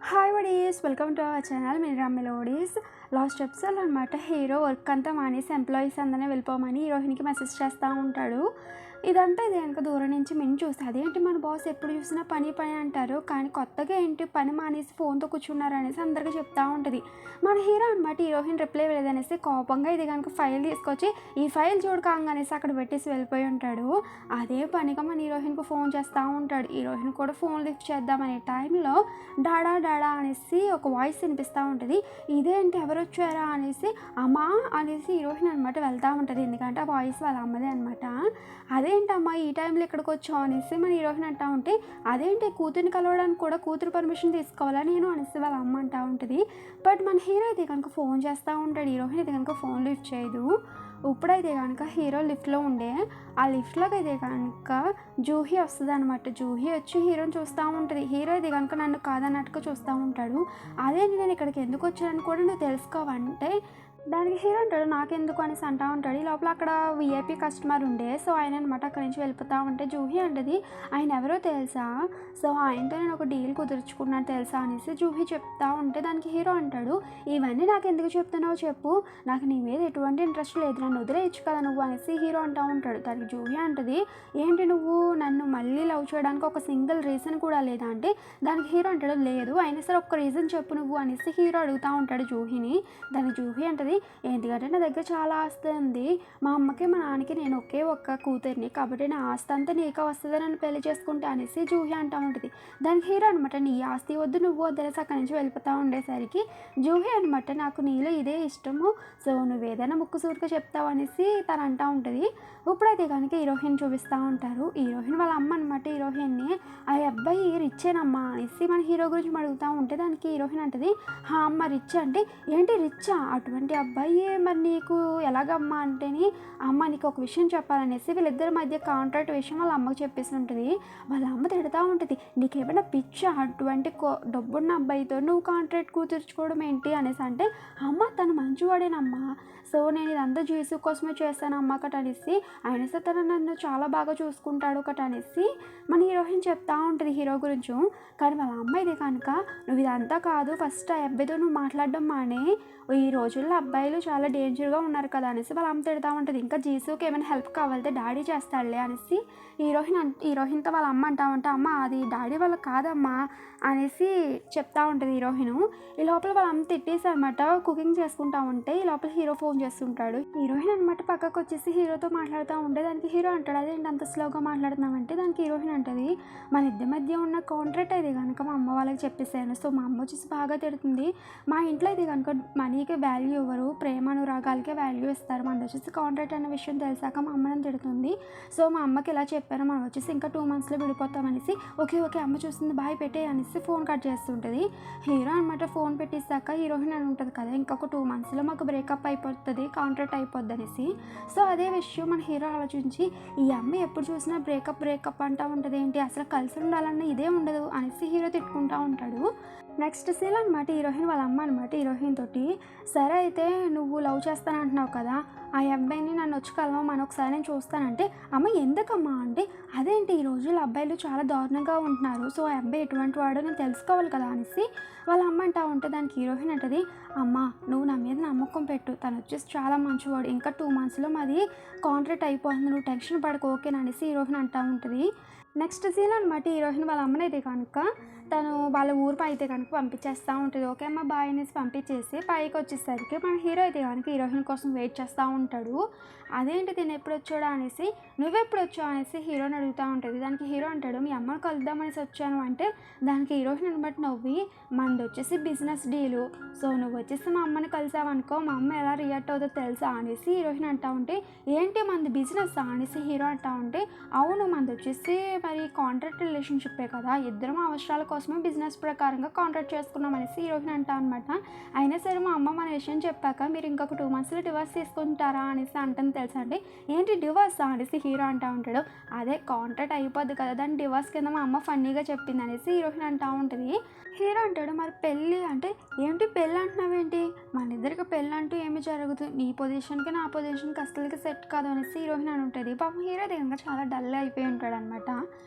Hi వడీస్, welcome to our channel Meera melodies. Last episode అనమాట hero work అంతా మానేసి ఎంప్లాయీస్ అందరినీ వెళ్ళిపోమని హీరోయిన్కి మెసేజ్ చేస్తూ ఉంటాడు. ఇదంతా ఇది వెనక దూరం నుంచి మిని చూస్తే అదేంటి మన బాస్ ఎప్పుడు చూసినా పని పని అంటారు, కానీ కొత్తగా ఏంటి పని మానేసి ఫోన్తో కూర్చున్నారు అనేసి అందరికీ చెప్తూ ఉంటుంది. మన హీరో అనమాట హీరోయిన్ రిప్లై లేదనేసి కోపంగా ఇది కనుక ఫైల్ తీసుకొచ్చి ఈ ఫైల్ చూడకంగానేసి అక్కడ పెట్టేసి వెళ్ళిపోయి ఉంటాడు. అదే పనిగా మన హీరోయిన్కి ఫోన్ చేస్తూ ఉంటాడు. హీరోయిన్ కూడా ఫోన్ లిఫ్ట్ చేద్దామనే టైంలో డాడా డాడా అనేసి ఒక వాయిస్ వినిపిస్తూ ఉంటుంది. ఇదేంటి ఎవరు వచ్చారా అనేసి అమ్మా అనేసి హీరోయిన్ అనమాట వెళ్తూ ఉంటుంది. ఎందుకంటే ఆ వాయిస్ వాళ్ళ అమ్మదే అనమాట. అదేంటమ్మా ఈ టైంలో ఇక్కడికి వచ్చావు అనేసి మన హీరోయిన్ అంటూ ఉంటే, అదేంటి కూతురిని కలవడానికి కూడా కూతురు పర్మిషన్ తీసుకోవాలా నేను అనేసి వాళ్ళ అమ్మ అంటూ ఉంటుంది. బట్ మన హీరో అయితే కనుక ఫోన్ చేస్తూ ఉంటాడు. హీరోయిన్ అయితే కనుక ఫోన్ లిఫ్ట్ చేయదు. ఇప్పుడైతే కనుక హీరో లిఫ్ట్లో ఉండే ఆ లిఫ్ట్లోకి అయితే కనుక జూహీ వస్తుంది అనమాట. జూహీ వచ్చి హీరోని చూస్తూ ఉంటుంది. హీరో అయితే కనుక నన్ను కాదన్నట్టుగా చూస్తూ ఉంటాడు. అదే నేను ఇక్కడికి ఎందుకు వచ్చానని కూడా నువ్వు తెలుసుకోవంటే దానికి హీరో అంటాడు నాకెందుకు అనేసి అంటూ ఉంటాడు. ఈ లోపల అక్కడ విఐపీ కస్టమర్ ఉండే, సో ఆయన అనమాట అక్కడి నుంచి వెళ్ళిపోతూ ఉంటే జూహీ అంటది ఆయన ఎవరో తెలుసా, సో ఆయనతో నేను ఒక డీల్ కుదుర్చుకున్నాను తెలుసా అనేసి జూహీ చెప్తా ఉంటే దానికి హీరో అంటాడు ఇవన్నీ నాకు ఎందుకు చెప్తున్నావు చెప్పు, నాకు నీ మీద ఎటువంటి ఇంట్రెస్ట్ లేదు, నన్ను వదిలేయచ్చు కదా నువ్వు అనేసి హీరో అంటూ ఉంటాడు. దానికి జూహీ అంటది ఏంటి నువ్వు నన్ను మళ్ళీ లవ్ చేయడానికి ఒక సింగిల్ రీజన్ కూడా లేదా అంటే దానికి హీరో అంటాడు లేదు అయినా సరే ఒక్క రీజన్ చెప్పు నువ్వు అనేసి హీరో అడుగుతూ ఉంటాడు జూహీని. దానికి జూహీ అంటది ఎందుకంటే నా దగ్గర చాలా ఆస్తి ఉంది, మా అమ్మకి మా నాన్నకి నేను ఒకే ఒక్క కూతురిని, కాబట్టి నా ఆస్తి అంతా నీకే వస్తుంది నన్ను పెళ్లి చేసుకుంటా అనేసి జూహీ అంటూ ఉంటుంది. దానికి హీరో అనమాట నీ ఆస్తి వద్దు నువ్వు వద్దనేసి అక్కడి నుంచి వెళ్ళిపోతూ ఉండేసరికి జూహీ అనమాట నాకు నీలో ఇదే ఇష్టము, సో నువ్వు ఏదైనా ముక్కు సూటిగా చెప్తావు అనేసి తను అంటూ ఉంటుంది. ఇప్పుడైతే కనుక హీరోయిన్ చూపిస్తూ ఉంటారు. హీరోయిన్ వాళ్ళ అమ్మ అనమాట హీరోయిన్ని ఆ అబ్బాయి రిచ్చేనమ్మా అనేసి మన హీరో గురించి అడుగుతూ ఉంటే దానికి హీరోయిన్ అంటది అమ్మ రిచ్ అంటే ఏంటి రిచ్చా అటువంటి అబ్బాయి మరి నీకు ఎలాగమ్మా అంటేని అమ్మ నీకు ఒక విషయం చెప్పాలనేసి వీళ్ళిద్దరి మధ్య కాంట్రాక్ట్ విషయం వాళ్ళ అమ్మకు చెప్పేసి ఉంటుంది. వాళ్ళ అమ్మ తిడుతూ ఉంటుంది నీకేమైనా పిచ్చా అటువంటి డబ్బున్న అబ్బాయితో నువ్వు కాంట్రాక్ట్ కూతుర్చుకోవడం ఏంటి అనేసి అంటే అమ్మ తను మంచివాడేనమ్మా, సో నేను ఇదంతా జీసు కోసమే చేస్తాను అమ్మ ఒకటి అనేసి ఆయన సరే తను నన్ను చాలా బాగా చూసుకుంటాడు ఒకటి అనేసి మన హీరోయిన్ చెప్తా ఉంటుంది హీరో గురించి. కానీ వాళ్ళ అమ్మ ఇది కనుక నువ్వు ఇదంతా కాదు ఫస్ట్ ఆ అబ్బాయితో నువ్వు మాట్లాడడం మానే, ఈ రోజుల్లో అబ్బాయిలు చాలా డేంజర్గా ఉన్నారు కదా అనేసి వాళ్ళ అమ్మ తిడతా ఉంటుంది. ఇంకా జీసుకి ఏమైనా హెల్ప్ కావాలంటే డాడీ చేస్తాడులే అనేసి హీరోయిన్తో వాళ్ళ అమ్మ అంటా ఉంటే అమ్మ అది డాడీ వాళ్ళ కాదమ్మా అనేసి చెప్తా ఉంటుంది హీరోయిన్. ఈ లోపల వాళ్ళ అమ్మ తిట్టేసి అనమాట కుకింగ్ చేసుకుంటా ఉంటే ఈ లోపల హీరో ఫోన్ చేస్తుంటాడు. హీరోయిన్ అనమాట పక్కకు వచ్చేసి హీరోతో మాట్లాడుతూ ఉంటే దానికి హీరో అంటాడు అదేంటి అంత స్లోగా మాట్లాడుతున్నామంటే దానికి హీరోయిన్ అంటది మన ఇద్దరి మధ్య ఉన్న కాంట్రాక్ట్ అయితే కనుక మా అమ్మ వాళ్ళకి చెప్పేసాను, సో మా అమ్మ వచ్చేసి బాగా తిడుతుంది, మా ఇంట్లో అయితే కనుక మనీకి వాల్యూ ఇవ్వరు ప్రేమానురాగాలకే వాల్యూ ఇస్తారు, మనది వచ్చేసి కాంట్రాక్ట్ అనే విషయం తెలిసాక మా అమ్మని తిడుతుంది, సో మా అమ్మకి ఇలా చెప్పాను మనం వచ్చేసి ఇంకా 2 monthsలో విడిపోతామనేసి ఓకే అమ్మ చూస్తుంది బాయ్ పెట్టే అనేసి ఫోన్ కట్ చేస్తుంటుంది. హీరో అనమాట ఫోన్ పెట్టేసాక హీరోయిన్ అని ఉంటుంది కదా ఇంకొక 2 monthsలో మాకు బ్రేకప్ అయిపోతుంది కాంట్రాక్ట్ అయిపోద్ది అనేసి, సో అదే విషయం మన హీరో ఆలోచించి ఈ అమ్మ ఎప్పుడు చూసినా బ్రేకప్ అంటూ ఉంటుంది ఏంటి అసలు కలిసి ఉండాలన్న ఇదే ఉండదు అనేసి హీరో తిట్టుకుంటూ ఉంటాడు. నెక్స్ట్ సీన్ అనమాట హీరోయిన్ వాళ్ళ అమ్మ అనమాట హీరోయిన్ తోటి సరే అయితే నువ్వు లవ్ చేస్తానంటున్నావు కదా ఆ అబ్బాయిని నన్ను వచ్చి కలవమని ఒకసారి నేను చూస్తానంటే అమ్మ ఎందుకమ్మా అంటే అదేంటి ఈ రోజుల్లో అబ్బాయిలు చాలా దారుణంగా ఉంటున్నారు, సో ఆ అబ్బాయి ఎటువంటి వాడో నేను తెలుసుకోవాలి కదా అనేసి వాళ్ళ అమ్మ అంటా ఉంటే దానికి హీరోయిన్ అంటది అమ్మ నువ్వు నా మీద నమ్మకం పెట్టు తను వచ్చేసి చాలా మంచివాడు ఇంకా 2 monthsలో మాది కాంట్రాక్ట్ అయిపోతుంది నువ్వు టెన్షన్ పడకు ఓకేనా అనేసి హీరోయిన్ అంటూ ఉంటుంది. నెక్స్ట్ సీన్ అనమాట హీరోయిన్ వాళ్ళ అమ్మనైతే కనుక తను వాళ్ళ ఊరు అయితే కనుక పంపించేస్తూ ఉంటుంది. ఓకే అమ్మ బాయ్ అనేసి పంపించేసి పైకి వచ్చేసరికి మన హీరో అయితే కనుక హీరోయిన్ కోసం వెయిట్ చేస్తూ ఉంటాడు. అదేంటి తిని ఎప్పుడు వచ్చాడా అనేసి నువ్వెప్పుడు వచ్చావు అనేసి హీరోని అడుగుతూ ఉంటుంది. దానికి హీరో అంటాడు మీ అమ్మని కలుద్దామనేసి వచ్చాను అంటే దానికి హీరోయిన్ అనమాట నవ్వి మనది వచ్చేసి బిజినెస్ డీలు, సో నువ్వు వచ్చేసి మా అమ్మని కలిసావనుకో మా అమ్మ ఎలా రియాక్ట్ అవుతుందో తెలుసా అనేసి హీరోయిన్ అంటూ ఉంటే ఏంటి మనది బిజినెస్ అనేసి హీరో అంటూ ఉంటే అవును మనది వచ్చేసి మరి కాంట్రాక్ట్ రిలేషన్షిప్పే కదా ఇద్దరం అవసరాల కోసమే బిజినెస్ ప్రకారంగా కాంట్రాక్ట్ చేసుకున్నాం అనేసి హీరోయిన్ అంటా అనమాట. అయినా సరే మా అమ్మ మన విషయం చెప్పాక మీరు ఇంకొక 2 monthsలో డివోర్స్ తీసుకుంటారా అనేసి అంటుంది తెలుసా అంటే ఏంటి డివోర్సా అనేసి హీరో అంటూ ఉంటాడు. అదే కాంట్రాక్ట్ అయిపోద్ది కదా దాన్ని డివోర్స్ కింద మా అమ్మ ఫన్నీగా చెప్పింది అనేసి హీరోయిన్ అంటూ ఉంటుంది. హీరో అంటాడు మరి పెళ్ళి అంటే ఏంటి పెళ్ళి అంటున్నావేంటి మన ఇద్దరికి పెళ్ళి అంటూ ఏమి జరగదు నీ పొజిషన్కి నా పొజిషన్కి అసలుకి సెట్ కాదు అనేసి హీరోయిన్ అని ఉంటుంది. పాపం హీరో దగ్గర చాలా డల్ అయిపోయి ఉంటాడు అనమాట.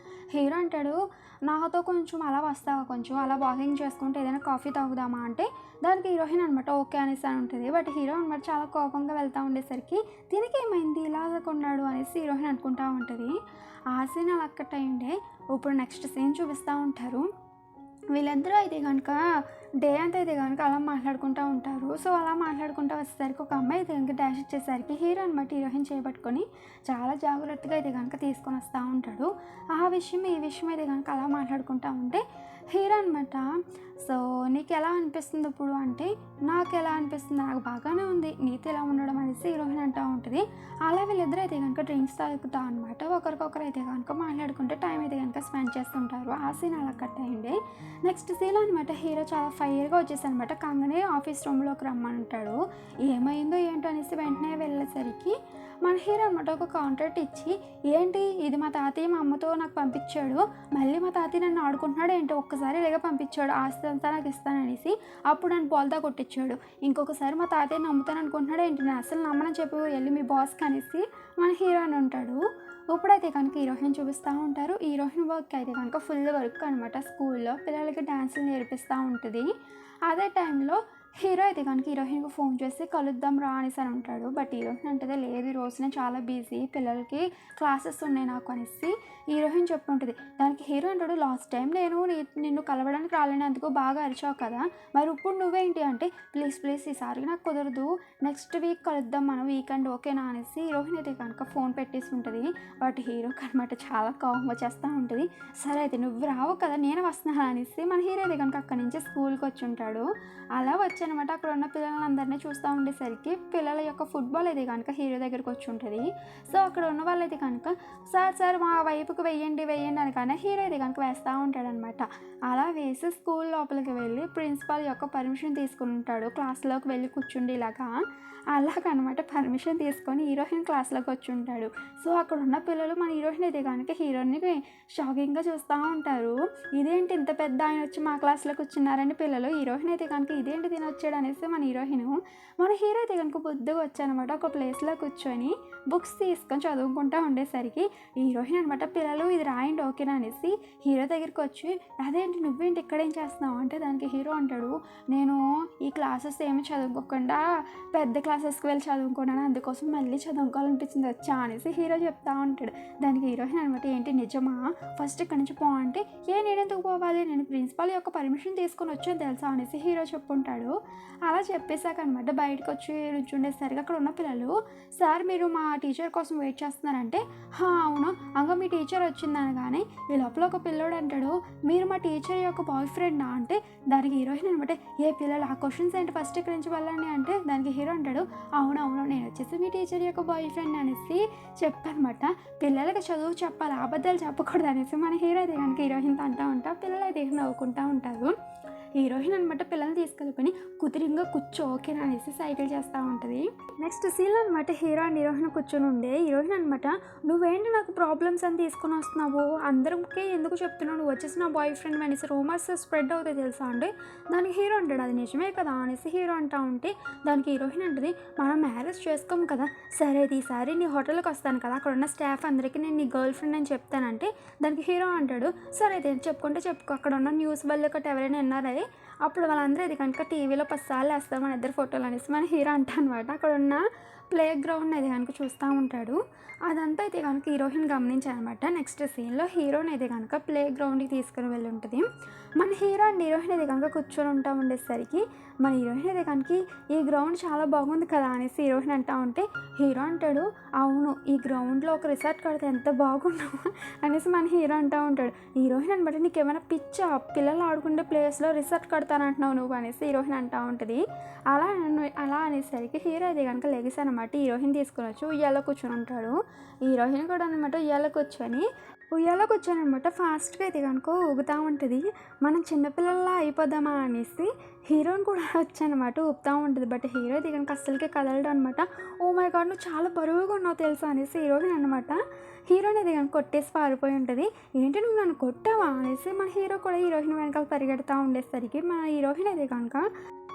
హీరో అంటాడు, నాతో కొంచెం అలా వస్తావా, కొంచెం అలా వాకింగ్ చేసుకుంటే ఏదైనా కాఫీ తాగుదామా అంటే దానికి హీరోయిన్ అనమాట ఓకే అనేసి అని ఉంటుంది. బట్ హీరో అనమాట చాలా కోపంగా వెళ్తూ ఉండేసరికి దీనికి ఏమైంది ఇలా కొన్నాడు అనేసి హీరోయిన్ అనుకుంటూ ఉంటుంది. ఆ సీన్ అలా కట్ అయ్యిండే. ఇప్పుడు నెక్స్ట్ సీన్ చూపిస్తూ ఉంటారు. వీళ్ళందరూ అయితే కనుక డే అంతా అయితే కనుక అలా మాట్లాడుకుంటూ ఉంటారు. సో అలా మాట్లాడుకుంటూ వచ్చేసరికి ఒక అమ్మాయి అయితే కనుక డాష్ ఇచ్చేసరికి హీరో అనమాట హీరోయిన్ చేపట్టుకొని చాలా జాగ్రత్తగా అయితే కనుక తీసుకొని వస్తూ ఉంటాడు. ఆ విషయం ఈ విషయం అయితే కనుక అలా మాట్లాడుకుంటూ ఉంటే హీరో అనమాట, సో నీకు ఎలా అనిపిస్తుంది ఇప్పుడు అంటే, నాకు ఎలా అనిపిస్తుంది, నాకు బాగానే ఉంది, నీతో ఎలా ఉండడం అనేసి హీరోయిన్ అంటూ ఉంటుంది. అలా వీళ్ళిద్దరూ అయితే కనుక డ్రింక్స్ తాగుతా అనమాట. ఒకరికొకరు అయితే కనుక మాట్లాడుకుంటే టైం అయితే కనుక స్పెండ్ చేస్తుంటారు. ఆ సీన్ అలా కట్ అయ్యింది. నెక్స్ట్ సీన్ అనమాట హీరో చాలా ఫైర్గా వచ్చేసి అనమాట కంగనే ఆఫీస్ రూమ్లోకి రమ్మంటాడు. ఏమైందో ఏంటో అనేసి వెంటనే వెళ్ళేసరికి మన హీరో అనమాట ఒక కాంట్రాక్ట్ ఇచ్చి, ఏంటి ఇది మా తాతయ్య మా అమ్మతో నాకు పంపించాడు, మళ్ళీ మా తాతయ్య నన్ను ఆడుకుంటున్నాడు ఏంటో, ఒక్కసారి ఇలాగ పంపించాడు ఆస్తి అంతా నాకు ఇస్తాననేసి, అప్పుడు నన్ను బోల్తా కొట్టించాడు, ఇంకొకసారి మా తాతయ్య నమ్ముతాను అనుకుంటున్నాడు ఏంటి, నేను అసలు నమ్మనని చెప్పి వెళ్ళి మీ బాస్కి అనేసి మన హీరో అని ఉంటాడు. ఇప్పుడైతే కనుక హీరోయిన్ చూపిస్తూ ఉంటారు. హీరోయిన్ వర్క్ అయితే కనుక ఫుల్ వర్క్ అనమాట. స్కూల్లో పిల్లలకి డ్యాన్సులు నేర్పిస్తూ ఉంటుంది. అదే టైంలో హీరో అయితే కనుక హీరోయిన్కి ఫోన్ చేసి కలుద్దాం రా అనేసి అని ఉంటాడు. బట్ హీరోయిన్ అంటే లేదు, ఈ రోజు నేను చాలా బిజీ, పిల్లలకి క్లాసెస్ ఉన్నాయి నాకు అనేసి హీరోయిన్ చెప్పుంటుంది. దానికి హీరో అంటాడు, లాస్ట్ టైం నేను నిన్ను కలవడానికి రాలేనందుకు బాగా అరిచావు కదా, మరి ఇప్పుడు నువ్వేంటి అంటే, ప్లీజ్ ప్లీజ్ ఈసారి నాకు కుదరదు, నెక్స్ట్ వీక్ కలుద్దాం మనం వీకెండ్ ఓకేనా అనేసి హీరోయిన్ అయితే కనుక ఫోన్ పెట్టేసి ఉంటుంది. బట్ హీరోకి అనమాట చాలా కోపం వచ్చేస్తూ ఉంటుంది. సరే అయితే నువ్వు రావు కదా నేను వస్తున్నాను అనేసి మన హీరో అయితే కనుక అక్కడి నుంచి స్కూల్కి వచ్చి ఉంటాడు. అలా వచ్చనమాట అక్కడ ఉన్న పిల్లలందరినీ చూస్తూ ఉండేసరికి పిల్లల యొక్క ఫుట్బాల్ అయితే కనుక హీరో దగ్గరికి వచ్చి ఉంటుంది. సో అక్కడ ఉన్న వాళ్ళైతే కనుక సార్ మా వైపుకి వెయ్యండి అని కానీ హీరో అయితే కనుక వేస్తూ ఉంటాడనమాట. అలా వేసి స్కూల్ లోపలికి వెళ్ళి ప్రిన్సిపాల్ యొక్క పర్మిషన్ తీసుకుని ఉంటాడు, క్లాస్లోకి వెళ్ళి కూర్చుండి ఇలాగా. అలాగనమాట పర్మిషన్ తీసుకొని హీరోయిన్ క్లాస్లోకి వచ్చి ఉంటాడు. సో అక్కడ ఉన్న పిల్లలు మన హీరోయిన్ అయితే కనుక హీరోయిన్ని షాకింగ్గా చూస్తూ ఉంటారు. ఇదేంటి ఇంత పెద్ద ఆయన వచ్చి మా క్లాస్లోకి వచ్చినారని పిల్లలు, హీరోయిన్ అయితే కనుక ఇదేంటి తినొచ్చాడు అనేసి మన హీరో అయితే కనుక బుద్ధిగా వచ్చానమాట ఒక ప్లేస్లో కూర్చొని బుక్స్ తీసుకొని చదువుకుంటూ ఉండేసరికి హీరోయిన్ అనమాట పిల్లలు ఇది రాయండి ఓకేనా అనేసి హీరో దగ్గరికి వచ్చి, అదేంటి నువ్వేంటి ఇక్కడేం చేస్తున్నావు అంటే దానికి హీరో అంటాడు, నేను ఈ క్లాసెస్ ఏమి చదువుకోకుండా పెద్ద క్లాసెస్కి వెళ్ళి చదువుకున్నాను, అందుకోసం మళ్ళీ చదువుకోవాలనిపించింది వచ్చా అనేసి హీరో చెప్తా ఉంటాడు. దానికి హీరోయిన్ అనమాట, ఏంటి నిజమా, ఫస్ట్ ఇక్కడి నుంచి పో అంటే, నేనెందుకు పోవాలి, నేను ప్రిన్సిపాల్ యొక్క పర్మిషన్ తీసుకొని వచ్చాను తెలుసా అనేసి హీరో చెప్పుంటాడు. అలా చెప్పేశాక అనమాట బయటకు వచ్చి నుంచుండేసరికి అక్కడ ఉన్న పిల్లలు, సార్ మీరు మా టీచర్ కోసం వెయిట్ చేస్తున్నారంటే, అవును అంగా మీ టీచర్ వచ్చిందనగానే ఈ లోపల ఒక పిల్లోడు అంటాడు, మీరు మా టీచర్ యొక్క బాయ్ ఫ్రెండా అంటే దానికి హీరోయిన్ అనమాట, ఏ పిల్లలు ఆ క్వశ్చన్స్ ఏంటి ఫస్ట్ ఇక్కడి నుంచి వెళ్ళండి అంటే దానికి హీరో అంటాడు, అవునవును నేను వచ్చేసి మీ టీచర్ యొక్క బాయ్ ఫ్రెండ్ అనేసి చెప్పనమాట. పిల్లలకి చదువు చెప్పాలి, అబద్ధాలు చెప్పకూడదు అనేసి మన హీరో అయితే కనుక హీరోయిన్తో అంటూ ఉంటా, పిల్లలు అయితే నవ్వుకుంటూ ఉంటారు. హీరోయిన్ అనమాట పిల్లల్ని తీసుకెళ్ళిపోయి కుదిరింగా కూర్చో ఓకేనా అనేసి సైకిల్ చేస్తూ ఉంటుంది. నెక్స్ట్ సీన్లో అనమాట హీరో అండ్ హీరోయిన్ కూర్చొని ఉండే. హీరోయిన్ అనమాట, నువ్వేంటి నాకు ప్రాబ్లమ్స్ అని తీసుకొని వస్తున్నావు, అందరికీ ఎందుకు చెప్తున్నావు, నువ్వు వచ్చేసి నా బాయ్ ఫ్రెండ్ అనేసి రూమర్స్ స్ప్రెడ్ అవుతాయి తెలుసా అంటే దానికి హీరో అంటాడు, అది నిజమే కదా అనేసి హీరో అంటూ ఉంటే దానికి హీరోయిన్ అంటుంది, మనం మ్యారేజ్ చేసుకోం కదా, సరే ఈసారి నీ హోటల్కి వస్తాను కదా, అక్కడ ఉన్న స్టాఫ్ అందరికీ నేను నీ గర్ల్ ఫ్రెండ్ అని చెప్తానంటే దానికి హీరో అంటాడు, సరే అయితే చెప్పుకుంటే చెప్పుకో, అక్కడ ఉన్న న్యూస్ వాళ్ళు ఒకటి ఎవరైనా విన్నారే, అప్పుడు వాళ్ళందరూ ఇది కనుక టీవీలో 10 సార్లు వేస్తారు మన ఇద్దరు ఫోటోలు అనేసి మన హీరో అంటా అనమాట. అక్కడ ఉన్న ప్లే గ్రౌండ్ అయితే కనుక చూస్తూ ఉంటాడు. అదంతా అయితే కనుక హీరోయిన్ గమనించాలన్నమాట. నెక్స్ట్ సీన్లో హీరోని అయితే కనుక ప్లే గ్రౌండ్కి తీసుకుని వెళ్ళి ఉంటుంది. మన హీరో అండ్ హీరోయిన్ అయితే కనుక కూర్చొని ఉంటా ఉండేసరికి మన హీరోయిన్ అయితే కనుక ఈ గ్రౌండ్ చాలా బాగుంది కదా అనేసి హీరోయిన్ అంటా ఉంటే హీరో అంటాడు, అవును ఈ గ్రౌండ్లో ఒక రిసార్ట్ కడితే ఎంత బాగున్నావు అనేసి మన హీరో అంటూ ఉంటాడు. హీరోయిన్ అనమాట, నీకు ఏమైనా పిచ్చా, పిల్లలు ఆడుకునే ప్లేస్లో రిసార్ట్ కడతానంటున్నావు నువ్వు అనేసి హీరోయిన్ అంటూ ఉంటుంది. అలా అనేసరికి హీరో అయితే కనుక లెగిసి అనమాట హీరోయిన్ తీసుకుని వచ్చి ఉయ్యాలో కూర్చొని ఉంటాడు. హీరోయిన్ కూడా అనమాట ఉయ్యాలో కూర్చొని అనమాట ఫాస్ట్గా అయితే కనుక ఊగుతూ ఉంటుంది. మనం చిన్నపిల్లల్లా అయిపోదామా అనేసి హీరోయిన్ కూడా వచ్చనమాట ఊపుతూ ఉంటుంది. బట్ హీరో అయితే కనుక అస్సలకే కదలడం అనమాట. ఓ మై గాడ్ నువ్వు చాలా బరువుగా ఉన్నావు తెలుసా అనేసి హీరోయిన్ అనమాట హీరోయిన్ అయితే కనుక కొట్టేసి పారిపోయి ఉంటుంది. ఏంటి నువ్వు నన్ను కొట్టావా అనేసి మన హీరో కూడా హీరోయిన్ వెనకాల పరిగెడుతూ ఉండేసరికి మన హీరోయిన్ అయితే కనుక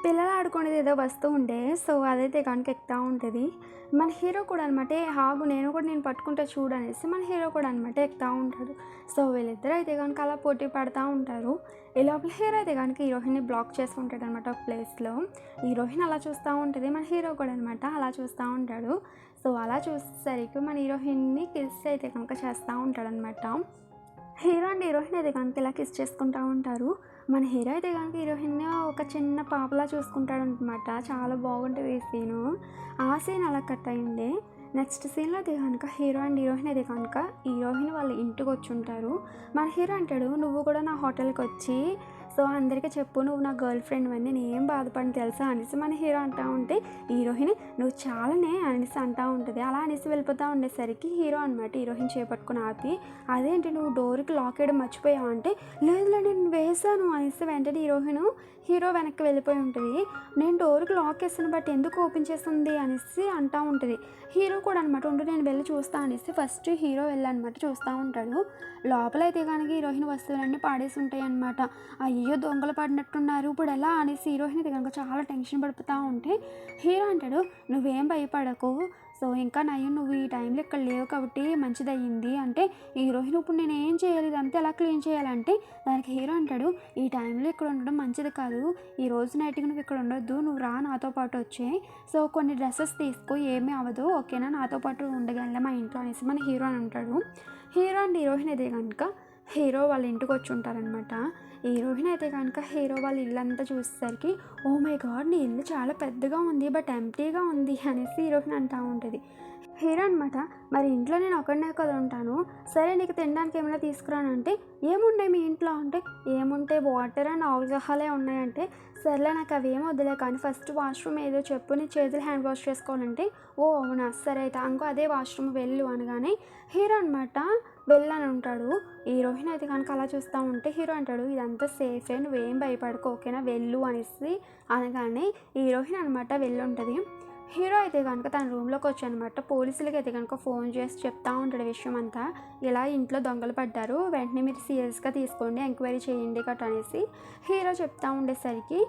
పిల్లలు ఆడుకునేది ఏదో వస్తువు ఉండే. సో, అదైతే గనుక ఎక్కుతా ఉంటది. మన హీరో కూడా అనమాట "ఏ ఆగు నేను పట్టుకుంటా చూడు" అనేసి మన హీరో కూడా అనమాట ఎక్కుతా ఉంటాడు. సో, వీళ్ళిద్దరూ అయితే గనుక అలా పోటీ పడతా ఉంటారు. ఈ లోపల హీరో అయితే గనుక హీరోయిన్‌ని బ్లాక్ చేసి ఉంటాడనమాట ఒక ప్లేస్‌లో. హీరోయిన్ అలా చూస్తా ఉంటది. మన హీరో కూడా అనమాట అలా చూస్తా ఉంటాడు. సో, అలా చూసేసరికి మన హీరోయిన్‌ని కిస్ అయితే కనుక చేస్తా ఉంటాడనమాట. హీరో అండ్ హీరోయిన్ అయితే కనుక ఇలా కిస్ చేసుకుంటా ఉంటారు. మన హీరో అయితే కనుక హీరోయిన్‌ని ఒక చిన్న పాపలా చూసుకుంటాడనమాట. చాలా బాగుంటది ఈ సీను. ఆ సీన్ అలా కట్ అయింది. నెక్స్ట్ సీన్‌లో అయితే గనుక హీరో అండ్ హీరోయిన్ అయితే కనుక హీరోయిన్ వాళ్ళ ఇంటికొచ్చుంటారు. మన హీరో అంటాడు "నువ్వు కూడా నా హోటల్‌కొచ్చి సో, అందరికీ చెప్పు నువ్వు నా గర్ల్ ఫ్రెండ్‌వని నేనేం బాధపడను తెలుసా" అనేసి మన హీరో అంటా ఉంటే, హీరోయిన్ "నువ్వు చాలానే" అనేసి అంటా ఉంటది. అలా అనేసి వెళ్ళిపోతా ఉండేసరికి హీరో అనమాట హీరోయిన్ చేపట్టుకొని ఆపి, "అదేంటి నువ్వు డోర్‌కి లాక్ ఎయడం మర్చిపోయావా" అంటే, "లేదులే నేను వేశాను" అనేసి వెంటనే హీరో వెనక్కి వెళ్ళిపోయి ఉంటది. "నేను డోర్‌కి లాక్ ఏసాను బట్ ఎందుకు ఓపెన్ చేసుంది" అనేసి అంటా ఉంటది. హీరో కూడా అనమాట "ఉండు నేను వెళ్ళి చూస్తా" అనేసి ఫస్ట్ హీరో వెళ్ళనమాట చూస్తా ఉంటాడు. లోపలైతే గనుక హీరోయిన్ వస్తువులన్నీ పాడేసి ఉంటాయన్నమాట. అయ్యో! దొంగలు పడినట్టున్నారు ఇప్పుడెలా అనేసి హీరోయిన్ అయితే గనుక చాలా టెన్షన్ పడిపోతా ఉంటే, హీరో అంటాడు "నువ్వేం భయపడకు. సో, ఇంకా నయం నువ్వు ఈ టైంలో ఇక్కడ లేవు కాబట్టి మంచిదయ్యింది" అంటే, హీరోయిన్ "ఇప్పుడు నేనేం చేయాలి? ఇదంతా ఎలా క్లీన్ చేయాలంటే" దానికి హీరో అంటాడు "ఈ టైంలో ఇక్కడ ఉండడం మంచిది కాదు. ఈరోజు నైట్‌కి నువ్వు ఇక్కడ ఉండొద్దు. నువ్వు రా నాతో పాటు వచ్చేయి. సో, కొన్ని డ్రెసెస్ తీసుకో ఏమీ అవ్వదు ఓకేనా? నాతో పాటు ఉండగలరా మా ఇంట్లో" అనేసి మన హీరో అని అంటాడు. హీరో అండ్ హీరోయిన్ అయితే గనుక హీరో వాళ్ళ ఇంటికొచ్చి ఉంటారనమాట. హీరోయిన్ అయితే కనుక హీరో వాళ్ళ ఇల్లంతా చూసేసరికి "ఓ మై గాడ్! నీ ఇల్లు చాలా పెద్దగా ఉంది. బట్ ఎంప్టీగా ఉంది" అనేసి హీరోయిన్ అంటా ఉంటది. హీరో అనమాట "మరి ఇంట్లో నేను ఒక్కడినే కదా ఉంటాను. సరే నీకు తినడానికి ఏమైనా తీసుకురానంటే" "ఏమున్నాయి మీ ఇంట్లో" అంటే, "ఏముంటాయి వాటర్ అండ్ ఆల్కహాలే ఉన్నాయంటే" "సర్లే నాకు అవేం వద్దులే కానీ ఫస్ట్ వాష్‌రూమ్ ఏదో చెప్పు నేను చేతులు హ్యాండ్ వాష్ చేసుకోవాలంటే" "ఓ అవునా సరే అయితే అంగో అదే వాష్‌రూమ్ వెళ్ళు" అనగానే హీరో అనమాట వెళ్ళని ఉంటాడు. హీరోయిన్ అయితే కనుక అలా చూస్తా ఉంటే హీరో అంటాడు "ఇదంతా సేఫే నువ్వేం భయపడకు ఓకేనా వెళ్ళు" అనేసి అనగానే హీరోయిన్ అనమాట వెళ్ళుంటది. హీరో అయితే గనుక తన రూమ్‌లోకి వచ్చనమాట పోలీసులకి అయితే గనుక ఫోన్ చేసి చెప్తా ఉంటాడు విషయం అంతా. ఇలా ఇంట్లో దొంగలు పడ్డారు. వెంటనే మీరు సీరియస్‌గా తీసుకోండి. ఎంక్వైరీ చేయండి గట్రా అనేసి హీరో చెప్తా ఉండేసరికి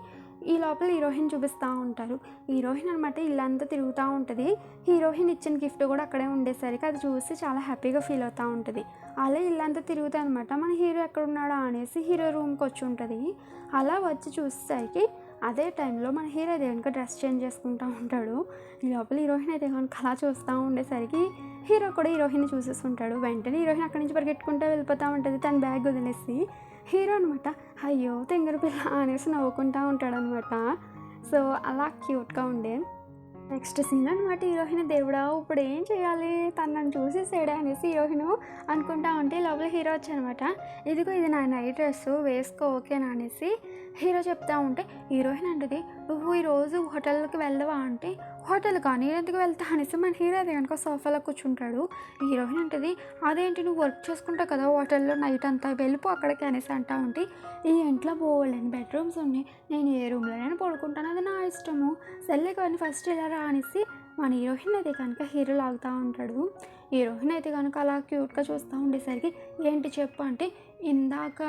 ఈ లోపల హీరోయిన్ చూపిస్తా ఉంటారు. హీరోయిన్ అనమాట ఇల్లంతా తిరుగుతా ఉంటది. హీరోయిన్ ఇచ్చిన గిఫ్ట్ కూడా అక్కడే ఉండేసరికి అది చూసి చాలా హ్యాపీగా ఫీల్ అవుతా ఉంటది. అలా ఇల్లంతా తిరుగుతాదనమాట. మన హీరో ఎక్కడున్నాడా అనేసి హీరో రూమ్‌కి వచ్చి ఉంటది. అలా వచ్చి చూసేసరికి అదే టైంలో మన హీరో అయితే గనుక డ్రెస్ చేంజ్ చేసుకుంటా ఉంటాడు. ఈ లోపల హీరోయిన్ అయితే గనుక అలా చూస్తా ఉండేసరికి హీరో కూడా హీరోయిన్‌ని చూసేసుంటాడు. వెంటనే హీరోయిన్ అక్కడి నుంచి పరిగెట్టుకుంటూ వెళ్ళిపోతా ఉంటది తన బ్యాగ్ వదిలేసి. హీరో అనమాట "అయ్యో! తింగరి పిల్ల" అనేసి నవ్వుకుంటా ఉంటాడనమాట. సో, అలా క్యూట్‌గా ఉండే. నెక్స్ట్ సీన్ అనమాట హీరోయిన్ "దేవుడా! ఇప్పుడు ఏం చేయాలి? తను నన్ను చూసేసాడే" అనేసి హీరోయిన్ అనుకుంటా ఉంటే లోపల హీరో వచ్చానమాట. "ఇదిగో ఇది నా నైట్ డ్రెస్సు వేసుకో ఓకేనా" అనేసి హీరో చెప్తా ఉంటే హీరోయిన్ అంటది "నువ్వు ఈరోజు హోటల్‌కి వెళ్ళవా" అంటే, "హోటల్‌కా నేనెందుకు వెళ్తా" అనేసి మన హీరో అయితే గనుక సోఫాలో కూర్చుంటాడు. హీరోయిన్ అంటది "అదేంటి నువ్వు వర్క్ చేసుకుంటావు కదా హోటల్‌లో నైట్ అంతా వెళ్ళిపో అక్కడికి" అనేసి అంటా ఉంటే, "ఈ ఇంట్లో బోలెడన్ని బెడ్‌రూమ్స్ ఉన్నాయి. నేను ఏ రూమ్‌లోనైనా పడుకుంటాను అది నా ఇష్టము. సర్లే కానీ ఫస్ట్ ఇలా రా" అనేసి మన హీరోయిన్ అయితే కనుక హీరో లాగుతూ ఉంటాడు. హీరోయిన్ అయితే కనుక అలా క్యూట్‌గా చూస్తూ ఉండేసరికి "ఏంటి చెప్పు" అంటే, "ఇందాక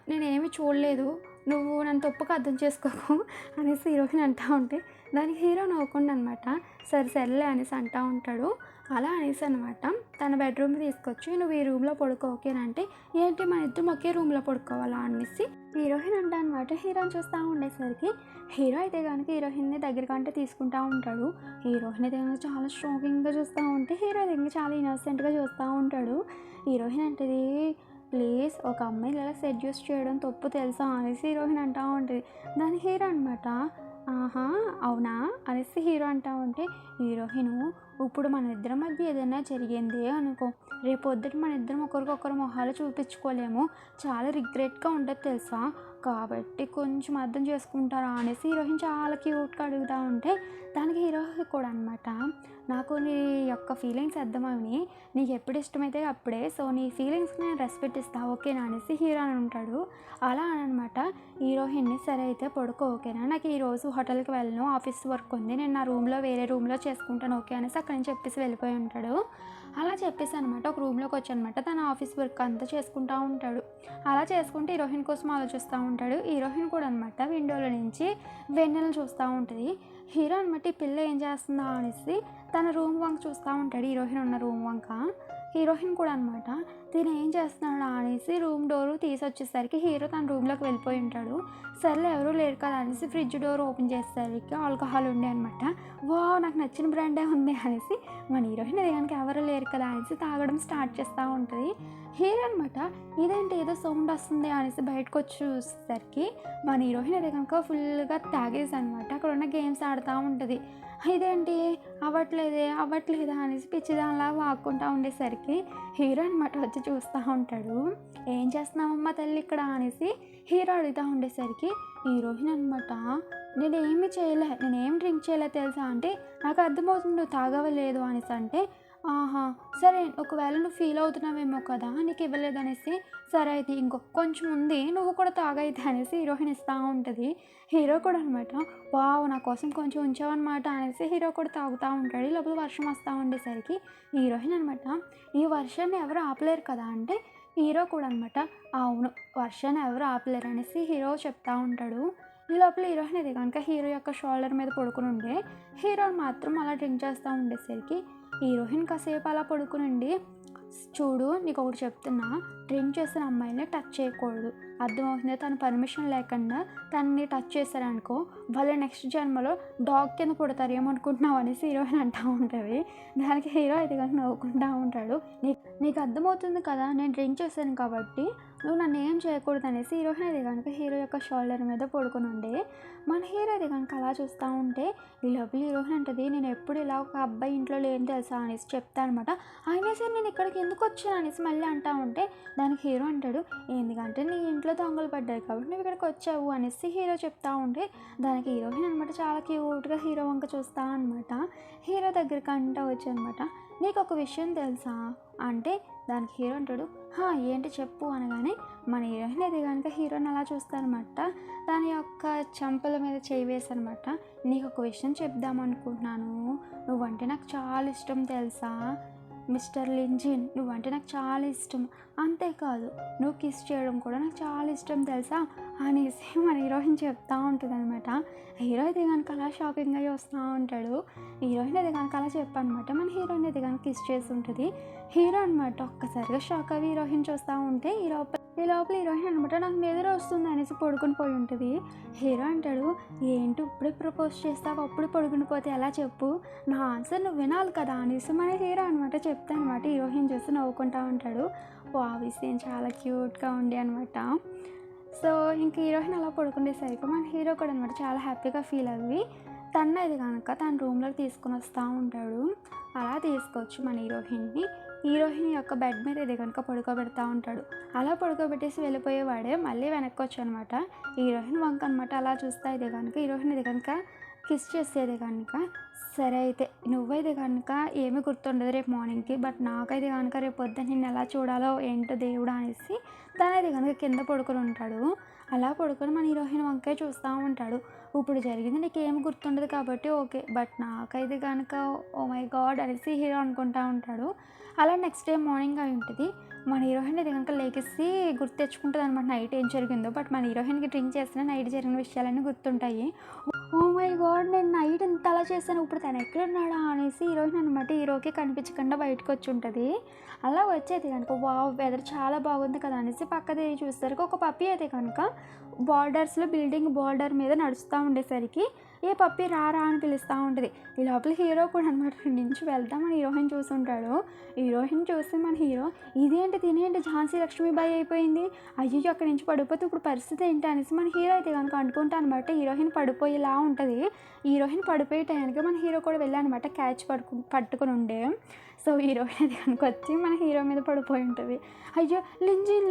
నేనేమి చూడలేదు. నువ్వు నన్ను తప్పుగా అర్థం చేసుకోకు" అనేసి హీరోయిన్ అంటా ఉంటే దానికి హీరో నవ్వకుండా అనమాట సర్లే" అనేసి అంటా ఉంటాడు. అలా అనేసి అనమాట తన బెడ్రూమ్‌కి తీసుకొచ్చి "నువ్వు ఈ రూమ్‌లో పడుకో ఓకేనా" అంటే, "ఏంటి మన ఇద్దరం ఒకే రూమ్‌లో పడుకోవాలా" అనేసి హీరోయిన్ అంటా అనమాట. హీరోని చూస్తూ ఉండేసరికి హీరో అయితే గనుక హీరోయిన్‌ని దగ్గరకంటే తీసుకుంటా ఉంటాడు. హీరోయిన్ అయితే గనుక చాలా షాకింగ్‌గా చూస్తూ ఉంటే హీరో అయితే గనుక చాలా ఇన్నోసెంట్‌గా చూస్తూ ఉంటాడు. హీరోయిన్ అంటది "ప్లీజ్ ఒక అమ్మాయిని ఇలా సెడ్యూస్ చేయడం తప్పు తెలుసా" అనేసి హీరోయిన్ అంటా ఉంటది. దానికి హీరో అనమాట "ఆహా! అవునా" అనేసి హీరో అంటా ఉంటే హీరోయిను "ఇప్పుడు మన ఇద్దరి మధ్య ఏదైనా జరిగింది అనుకో రేపొద్దుట మన ఇద్దరం ఒకరికొకరు మొహాలు చూపించుకోలేము. చాలా రిగ్రెట్‌గా ఉంటది తెలుసా? కాబట్టి కొంచెం అర్థం చేసుకుంటారా" అనేసి హీరోయిన్ చాలా క్యూట్‌గా అడుగుతా ఉంటే దానికి హీరో కూడా అనమాట "నాకు నీ యొక్క ఫీలింగ్స్ అర్థమవని నీకు ఎప్పుడు ఇష్టమైతే అప్పుడే సో నీ ఫీలింగ్స్‌కి నేను రెస్పెక్ట్ ఇస్తా ఓకేనా" అనేసి హీరో అని ఉంటాడు. అలా అనమాట హీరోయిన్‌ని "సరే అయితే పడుకో ఓకేనా? నాకు ఈరోజు హోటల్‌కి వెళ్ళను ఆఫీస్ వర్క్ ఉంది. నేను నా రూమ్‌లో వేరే రూమ్‌లో చేసుకుంటాను ఓకే" అనేసి అక్కడి నుంచి చెప్పేసి వెళ్ళిపోయి ఉంటాడు. అలా చెప్పేసి అనమాట ఒక రూమ్లోకి వచ్చానమాట. తన ఆఫీస్ వర్క్ అంతా చేసుకుంటూ ఉంటాడు. అలా చేసుకుంటే హీరోయిన్ కోసం ఆలోచిస్తూ ఉంటాడు. హీరోయిన్ కూడా అనమాట విండోలో నుంచి వెన్నెలను చూస్తూ ఉంటుంది. హీరో అనమాట ఈ పిల్ల ఏం చేస్తుందా అనేసి తన రూమ్ వంక చూస్తూ ఉంటాడు. హీరోయిన్ ఉన్న రూమ్ వంక హీరోయిన్ కూడా అనమాట తిను ఏం చేస్తున్నాడు అనేసి రూమ్ డోరు తీసి వచ్చేసరికి హీరో తన రూమ్లోకి వెళ్ళిపోయి ఉంటాడు. సర్లే ఎవరూ లేరు కదా అనేసి ఫ్రిడ్జ్ డోర్ ఓపెన్ చేసేసరికి ఆల్కహాల్ ఉండే అనమాట. వా నాకు నచ్చిన బ్రాండే ఉంది అనేసి మన హీరోయిన్ అది కనుక ఎవరు లేరు కదా అనేసి తాగడం స్టార్ట్ చేస్తూ ఉంటుంది. హీరో అనమాట ఇదేంటి ఏదో సౌండ్ వస్తుంది అనేసి బయటకు వచ్చి చూసేసరికి మన హీరోయిన్ అది కనుక ఫుల్గా తాగేసి అనమాట అక్కడ ఉన్న గేమ్స్ ఆడుతూ ఉంటుంది. ఇదేంటి అవ్వట్లేదా అనేసి పిచ్చిదానిలా వాక్కుంటూ ఉండేసరికి హీరో అనమాట వచ్చి చూస్తూ ఉంటాడు. ఏం చేస్తున్నావమ్మా తల్లి ఇక్కడ అనేసి హీరో అడుగుతూ ఉండేసరికి హీరోయిన్ అనమాట నేనేం డ్రింక్ చేయలే తెలుసా అంటే నాకు అర్థమవుతుంది నువ్వు తాగవలేదు అనేసి అంటే ఆహా సరే ఒకవేళ నువ్వు ఫీల్ అవుతున్నావేమో కదా నీకు ఇవ్వలేదనేసి సరే అయితే కొంచెం ఉంది నువ్వు కూడా తాగైతే అనేసి హీరోయిన్ ఇస్తూ ఉంటుంది. హీరో కూడా అనమాట వావ్ నా కోసం కొంచెం ఉంచావన్నమాట అనేసి హీరో కూడా తాగుతూ ఉంటాడు. లోపల వర్షం వస్తూ ఉండేసరికి హీరోయిన్ అనమాట ఈ వర్షాన్ని ఎవరు ఆపలేరు కదా అంటే హీరో కూడా అనమాట అవును వర్షాన్ని ఎవరు ఆపలేరు అనేసి హీరో చెప్తా ఉంటాడు. ఈ లోపల హీరోయిన్ ఇది కనుక హీరో యొక్క షోల్డర్ మీద పడుకుని ఉండే హీరో మాత్రం అలా డ్రింక్ చేస్తూ ఉండేసరికి హీరోయిన్ కాసేపు అలా పడుకునండి. చూడు నీకు ఒకటి చెప్తున్నా డ్రింక్ చేసిన అమ్మాయిని టచ్ చేయకూడదు అర్థమవుతుంది. తను పర్మిషన్ లేకుండా తనని టచ్ చేశారనుకో వాళ్ళ నెక్స్ట్ జన్మలో డాగ్ కింద పుడతారు ఏమనుకుంటున్నావు అనేసి హీరోయిన్ అంటూ ఉంటుంది. దానికి హీరో అయితే కానీ నవ్వుకుంటూ ఉంటాడు. నీకు అర్థమవుతుంది కదా నేను డ్రింక్ చేశాను కాబట్టి నువ్వు నన్ను ఏం చేయకూడదు అనేసి హీరోయిన్ అయితే కనుక హీరో యొక్క షోల్డర్ మీద పడుకుని ఉండే మన హీరో అయితే కనుక అలా చూస్తూ ఉంటే ఈ లోపల హీరోయిన్ అంటది నేను ఎప్పుడు ఇలా ఒక అబ్బాయి ఇంట్లో లేని తెలుసా అనేసి చెప్తా అనమాట. అయినా సరే నేను ఇక్కడికి ఎందుకు వచ్చాను అనేసి మళ్ళీ అంటా ఉంటే దానికి హీరో అంటాడు ఎందుకంటే నీ ఇంట్లో దొంగలు పడ్డాయి కాబట్టి నువ్వు ఇక్కడికి వచ్చావు అనేసి హీరో చెప్తా ఉంటే దానికి హీరోయిన్ అనమాట చాలా క్యూట్గా హీరో వంక చూస్తా అనమాట. హీరో దగ్గరికి అంటా వచ్చానమాట నీకు ఒక విషయం తెలుసా అంటే దానికి హీరో అంటాడు ఏంటి చెప్పు అనగానే మన హీరోయిన్ అయితే కనుక హీరోని అలా చూస్తానమాట. దాని యొక్క చెంపల మీద చేయి వేసనమాట నీకు ఒక విషయం చెప్దామనుకుంటున్నాను నువ్వంటే నాకు చాలా ఇష్టం తెలుసా మిస్టర్ లింజిన్ నువ్వంటే నాకు చాలా ఇష్టం అంతేకాదు నువ్వు కిస్ చేయడం కూడా నాకు చాలా ఇష్టం తెలుసా అనేసి మన హీరోయిన్ చెప్తూ ఉంటుంది అనమాట. హీరో అయితే కనుక అలా షాకింగ్ అయ్యి వస్తూ ఉంటాడు. హీరోయిన్ అయితే కనుక అలా చెప్పనమాట మన హీరోయిన్ అయితే కనుక కిస్ చేసి ఉంటుంది. హీరో అనమాట ఒక్కసారిగా షాక్ అవి హీరోయిన్ చూస్తూ ఉంటే ఈ లోపల హీరోయిన్ అనమాట నాకు నిద్ర వస్తుంది అనేసి పడుకుని పోయి ఉంటుంది. హీరో అంటాడు ఏంటి ఇప్పుడే ప్రపోజ్ చేస్తావు అప్పుడు పడుకుని పోతే ఎలా చెప్పు నా ఆన్సర్ నువ్వు వినాలి కదా అనేసి మన హీరో అనమాట చెప్తా అనమాట. హీరోయిన్ చూసి నవ్వుకుంటూ ఉంటాడు. విషయం చాలా క్యూట్గా ఉండే అనమాట. సో ఇంక హీరోయిన్ అలా పడుకునేసరికి మన హీరో కూడా అనమాట చాలా హ్యాపీగా ఫీల్ అయ్యి ఇది కనుక తన రూమ్లోకి తీసుకుని వస్తూ ఉంటాడు. అలా తీసుకొచ్చి మన హీరోయిన్ యొక్క బెడ్ మీద ఇది కనుక పడుకోబెడతా ఉంటాడు. అలా పడుకోబెట్టేసి వెళ్ళిపోయేవాడే మళ్ళీ వెనక్కి వచ్చి అనమాట హీరోయిన్ వంక అనమాట అలా చూస్తా ఇది కనుక హీరోయిన్ ఇది కనుక కిస్ చేసేది కనుక సరే అయితే నువ్వైతే కనుక ఏమీ గుర్తుండదు రేపు మార్నింగ్కి బట్ నాకైతే కనుక రేపు పొద్దున్న నిన్ను ఎలా చూడాలో ఏంటో దేవుడు అనేసి తనైతే కనుక కింద పడుకొని ఉంటాడు. అలా పడుకొని మన హీరోయిన్ వంకాయ చూస్తూ ఉంటాడు. ఇప్పుడు జరిగింది నీకు ఏమి గుర్తుండదు కాబట్టి ఓకే బట్ నాకైతే కనుక ఓ మై గాడ్ అనేసి హీరో అనుకుంటూ ఉంటాడు. అలా నెక్స్ట్ డే మార్నింగ్ అయి ఉంటుంది. మన హీరోయిన్ ఇది కనుక లేకేసి గుర్తు తెచ్చుకుంటుంది అనమాట నైట్ ఏం జరిగిందో. బట్ మన హీరోయిన్కి డ్రింక్ చేసిన నైట్ జరిగిన విషయాలన్నీ గుర్తుంటాయి. ఓ మై గాడ్ నేను నైట్ ఇంత అలా చేశాను ఇప్పుడు తను ఎక్కడున్నాడా అనేసి హీరోయిన్ అనమాట హీరోకి కనిపించకుండా బయటకు వచ్చి ఉంటుంది. అలా వచ్చేది కనుక వెదర్ చాలా బాగుంది కదా అనేసి పక్క తిరిగి చూసేసరికి ఒక పప్పి అయితే కనుక బార్డర్స్లో బిల్డింగ్ బార్డర్ మీద నడుస్తూ ఉండేసరికి ఏ పప్పి రారా అని పిలుస్తూ ఉంటుంది. ఈ లోపల హీరో కూడా అనమాట నుంచి వెళ్తామని హీరోయిన్ చూసుంటాడు. హీరోయిన్ చూసి మన హీరో తినేంటి ఝాన్సీ లక్ష్మీబాయి అయిపోయింది అయ్యో అక్కడి నుంచి పడిపోతే ఇప్పుడు పరిస్థితి ఏంటి అనేసి మన హీరో అయితే కనుక అనుకుంటా అనమాట. హీరోయిన్ పడిపోయేలా ఉంటుంది. హీరోయిన్ పడిపోయే టైంకి మన హీరో కూడా వెళ్ళానమాట క్యాచ్ పట్టుకుని ఉండే. సో హీరోయిన్ అది కనుక వచ్చి మన హీరో మీద పడిపోయి ఉంటుంది. అయ్యో లింజిన్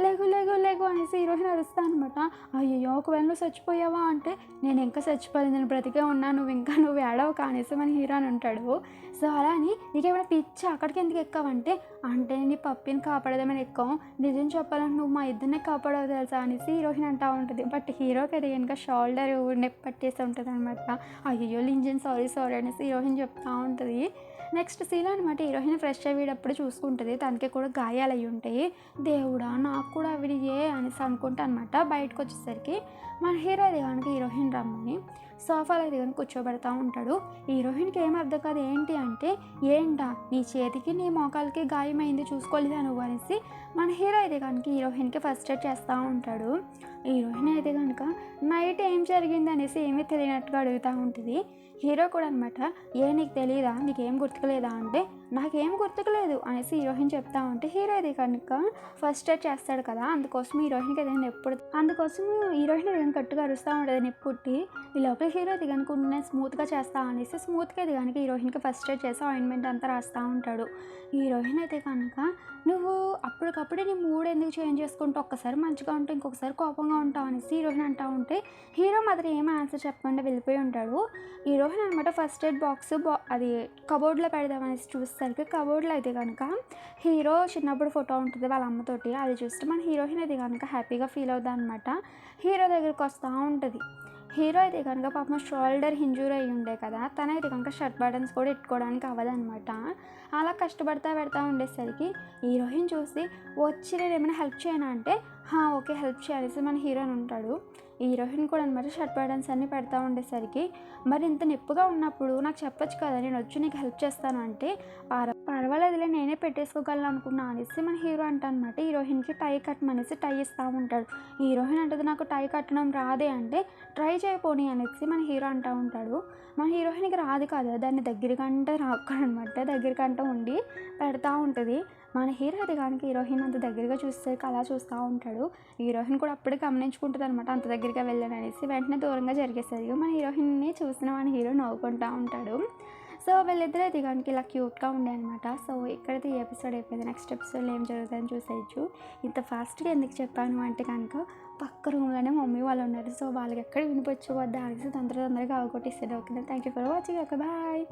లేగు అనేసి హీరోయిన్ అరుస్తా అనమాట. అయ్యో ఒకవేళ నువ్వు చచ్చిపోయావా అంటే నేను ఇంకా చచ్చిపోలేదు నేను బ్రతికే ఉన్నా నువ్వు ఏడవ కానేసి మన హీరో అని ఉంటాడు. సో అలా అని నీకేమైనా పిచ్చి అక్కడికి ఎందుకు ఎక్కావంటే అంటే నీ పప్పిని కాపాడదామని ఎక్కావు నిజం చెప్పాలని నువ్వు మా ఇద్దరినే కాపాడవు తెలుసా అనేసి హీరోయిన్ అంటూ ఉంటుంది. బట్ హీరోకి అది కనుక షోల్డర్ నెక్ పట్టేసి ఉంటుంది అనమాట. అయ్యో లింజిన్ సారీ అనేసి హీరోయిన్ చెప్తూ ఉంటుంది. నెక్స్ట్ సీన్ అనమాట హీరోయిన్ ఫ్రెష్ అయ్యేటప్పుడు చూసుకుంటుంది, తనకి కూడా గాయాలు అయ్యి ఉంటాయి. దేవుడా నాకు కూడా అవి అనేసి అనుకుంటా అనమాట. బయటకు వచ్చేసరికి మన హీరో అయితే కనుక హీరోయిన్ రమ్మని సోఫాలో అయితే కనుక కూర్చోబెడతా ఉంటాడు. హీరోయిన్కి ఏం అర్థం కాదు, ఏంటి అంటే ఏంటా నీ చేతికి నీ మోకాలకి గాయమైంది చూసుకోలేదా నువ్వు అనేసి మన హీరో అయితే కనుక హీరోయిన్కి ఫస్ట్ ఎయిడ్ చేస్తూ ఉంటాడు. హీరోయిన్ అయితే కనుక నైట్ ఏం జరిగింది అనేసి ఏమీ తెలియనట్టుగా అడుగుతూ ఉంటుంది. హీరో కూడా అనమాట, నీకు తెలియదా, నీకేం గుర్తుకులేదా అంటే నాకేం గుర్తుకులేదు అనేసి హీరోయిన్ చెప్తా ఉంటే హీరో అయితే కనుక ఫస్ట్ ఎయిడ్ చేస్తాడు కదా, అందుకోసం హీరోయిన్కి ఏదైనా అందుకోసం హీరోయిన్ ఏదైనా కట్టుగా అరుస్తూ ఉంటుంది నొప్పి పుట్టి. ఈ లోపల హీరో అయితే కనుక నేను స్మూత్గా చేస్తా అనేసి స్మూత్గా అయితే కనుక హీరోయిన్కి ఫస్ట్ ఎయిడ్ చేసి ఆయింట్మెంట్ అంతా రాస్తూ ఉంటాడు. హీరోయిన్ అయితే కనుక నువ్వు అప్పటికప్పుడే నీ మూడ్ ఎందుకు చేంజ్ చేసుకుంటూ ఒక్కసారి మంచిగా ఉంటావు ఇంకొకసారి కోపంగా ఉంటావు అనేసి హీరోయిన్ అంటూ ఉంటే హీరో మాత్రం ఏం ఆన్సర్ చెప్పకుండా వెళ్ళిపోయి ఉంటాడు. హీరోయిన్ అనమాట ఫస్ట్ ఎయిడ్ బాక్స్ అది కబోర్డ్లో పెడదామనేసి చూసేసరికి కబోర్డ్లో అయితే కనుక హీరో చిన్నప్పుడు ఫోటో ఉంటుంది వాళ్ళ అమ్మతోటి, అది చూస్తే మన హీరోయిన్ అయితే కనుక హ్యాపీగా ఫీల్ అవుతుంది అనమాట. హీరో దగ్గరికి వస్తూ ఉంటుంది. హీరో అయితే కనుక పాపం షోల్డర్ ఇంజూరీ అయ్యి ఉండే కదా, తనైతే కనుక షర్ట్ బటన్స్ కూడా పెట్టుకోవడానికి అవ్వదనమాట. అలా పెడతా ఉండేసరికి హీరోయిన్ చూసి వచ్చి నేను ఏమైనా హెల్ప్ చేయనా అంటే ఓకే హెల్ప్ చేయాలి మన హీరోయిన్ ఉంటాడు. హీరోయిన్ కూడా అనమాట షర్ట్ బటన్స్ అన్నీ పెడతా ఉండేసరికి మరి ఇంత నొప్పిగా ఉన్నప్పుడు నాకు చెప్పొచ్చు కదా, నేను వచ్చి నీకు హెల్ప్ చేస్తాను అంటే పర్వాలేదులే నేనే పెట్టేసుకోగలను అనుకున్నా అనేసి మన హీరో అనమాట హీరోయిన్కి టై కట్టమనేసి టై ఇస్తూ ఉంటాడు. హీరోయిన్ అంటది నాకు టై కట్టడం రాదే అంటే ట్రై చేయపోని అనేసి మన హీరో అంటూ ఉంటాడు. మన హీరోయిన్కి రాదు కదా, దాన్ని దగ్గరికంటే రాక్కడనమాట దగ్గరికంటే ఉండి పెడతా ఉంటుంది. మన హీరో అది కనుక హీరోయిన్ అంత దగ్గరగా చూసేసరికి అలా చూస్తూ ఉంటాడు. హీరోయిన్ కూడా అప్పుడే గమనించుకుంటుంది అనమాట అంత దగ్గరగా వెళ్ళాను అనేసి. వెంటనే దూరంగా జరిగేసరికి మన హీరోయిన్ని చూసిన మన హీరో నవ్వుకుంటూ ఉంటాడు. సో వీళ్ళిద్దరూ అయితే కనుక ఇలా క్యూట్గా ఉండే అనమాట. సో ఇక్కడైతే ఈ ఎపిసోడ్ అయిపోయింది. నెక్స్ట్ ఎపిసోడ్లో ఏం జరుగుతుందని చూసేయచ్చు. ఇంత ఫాస్ట్గా ఎందుకు చెప్పాను అంటే కనుక పక్క రూమ్లోనే మమ్మీ వాళ్ళు ఉన్నారు. సో వాళ్ళకి ఎక్కడ వినిపించు వద్ద అనేసి తొందరగా అవగొట్టేసాడు. Okay, thank you for watching. Okay, bye.